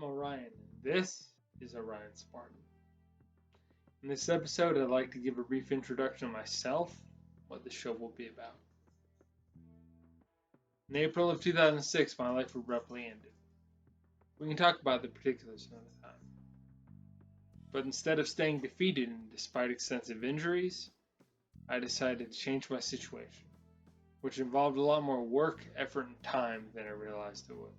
I'm Orion, and this is Orion Spartan. In this episode, I'd like to give a brief introduction of myself, what the show will be about. In April of 2006, my life abruptly ended. We can talk about the particulars another time. But instead of staying defeated and despite extensive injuries, I decided to change my situation, which involved a lot more work, effort, and time than I realized it would.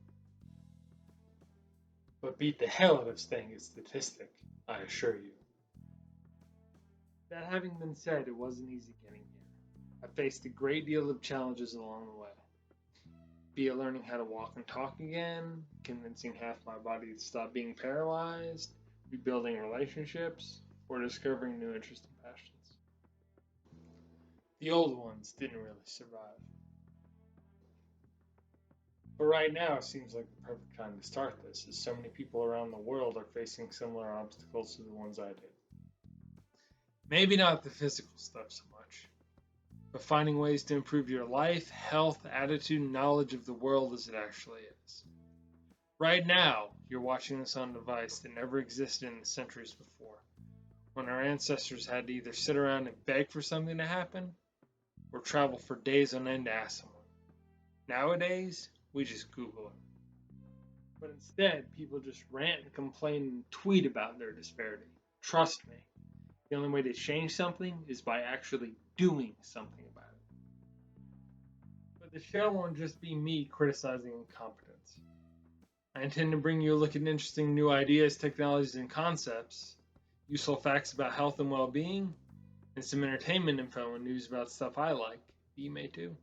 But beat the hell out of staying a statistic, I assure you. That having been said, it wasn't easy getting here. I faced a great deal of challenges along the way. Be it learning how to walk and talk again, convincing half my body to stop being paralyzed, rebuilding relationships, or discovering new interests and passions. The old ones didn't really survive. But right now it seems like the perfect time to start this, as so many people around the world are facing similar obstacles to the ones I did. Maybe not the physical stuff so much, but finding ways to improve your life, health, attitude, and knowledge of the world as it actually is. Right now, you're watching this on a device that never existed in the centuries before, when our ancestors had to either sit around and beg for something to happen, or travel for days on end to ask someone. Nowadays, we just Google it. But instead, people just rant and complain and tweet about their disparity. Trust me, the only way to change something is by actually doing something about it. But the show won't just be me criticizing incompetence. I intend to bring you a look at interesting new ideas, technologies, and concepts, useful facts about health and well-being, and some entertainment info and news about stuff I like. You may too.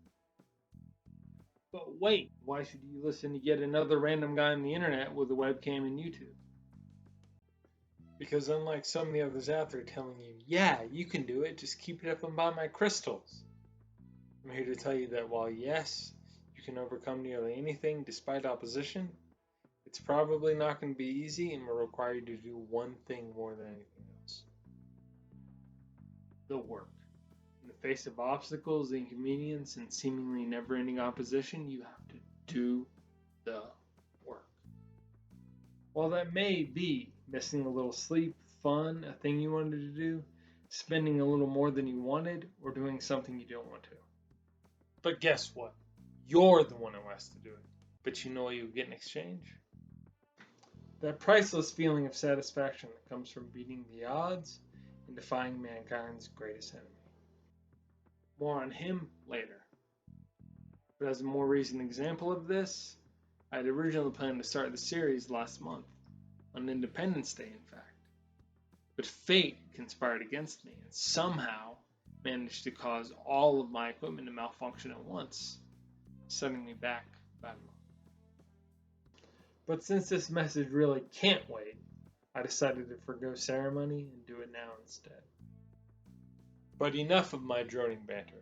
But wait, why should you listen to yet another random guy on the internet with a webcam and YouTube? Because unlike some of the others out there telling you, yeah, you can do it, just keep it up and buy my crystals, I'm here to tell you that while yes, you can overcome nearly anything despite opposition, it's probably not going to be easy and will require you to do one thing more than anything else. The work. In the face of obstacles, inconvenience, and seemingly never-ending opposition, you have to do the work. While that may be missing a little sleep, fun, a thing you wanted to do, spending a little more than you wanted, or doing something you don't want to. But guess what? You're the one who has to do it. But you know what you get in exchange? That priceless feeling of satisfaction that comes from beating the odds and defying mankind's greatest enemy. More on him later. But as a more recent example of this, I had originally planned to start the series last month, on Independence Day in fact. But fate conspired against me and somehow managed to cause all of my equipment to malfunction at once, setting me back about a month. But since this message really can't wait, I decided to forgo ceremony and do it now instead. But enough of my droning banter.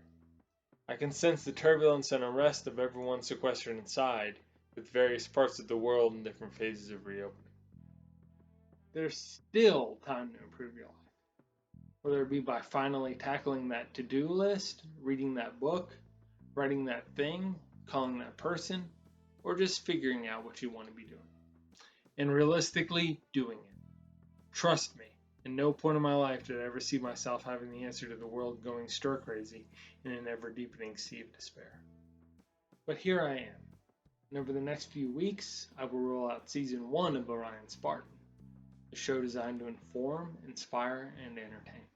I can sense the turbulence and unrest of everyone sequestered inside, with various parts of the world in different phases of reopening. There's still time to improve your life, whether it be by finally tackling that to-do list, reading that book, writing that thing, calling that person, or just figuring out what you want to be doing. And realistically, doing it. Trust me, at no point in my life did I ever see myself having the answer to the world going stir crazy in an ever-deepening sea of despair. But here I am, and over the next few weeks, I will roll out Season 1 of Orion Spartan, a show designed to inform, inspire, and entertain.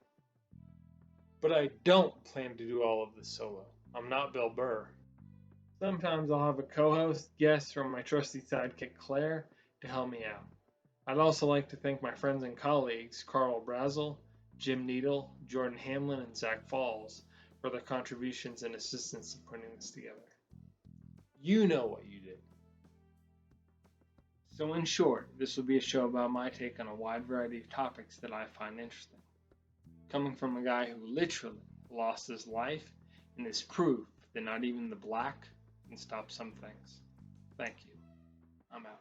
But I don't plan to do all of this solo. I'm not Bill Burr. Sometimes I'll have a co-host, guest, or my trusty sidekick Claire to help me out. I'd also like to thank my friends and colleagues Carl Brazel, Jim Needle, Jordan Hamlin, and Zach Falls for their contributions and assistance in putting this together. You know what you did. So in short, this will be a show about my take on a wide variety of topics that I find interesting. Coming from a guy who literally lost his life and is proof that not even the black can stop some things. Thank you. I'm out.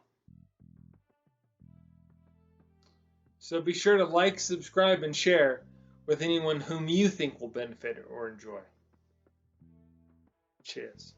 So be sure to like, subscribe, and share with anyone whom you think will benefit or enjoy. Cheers.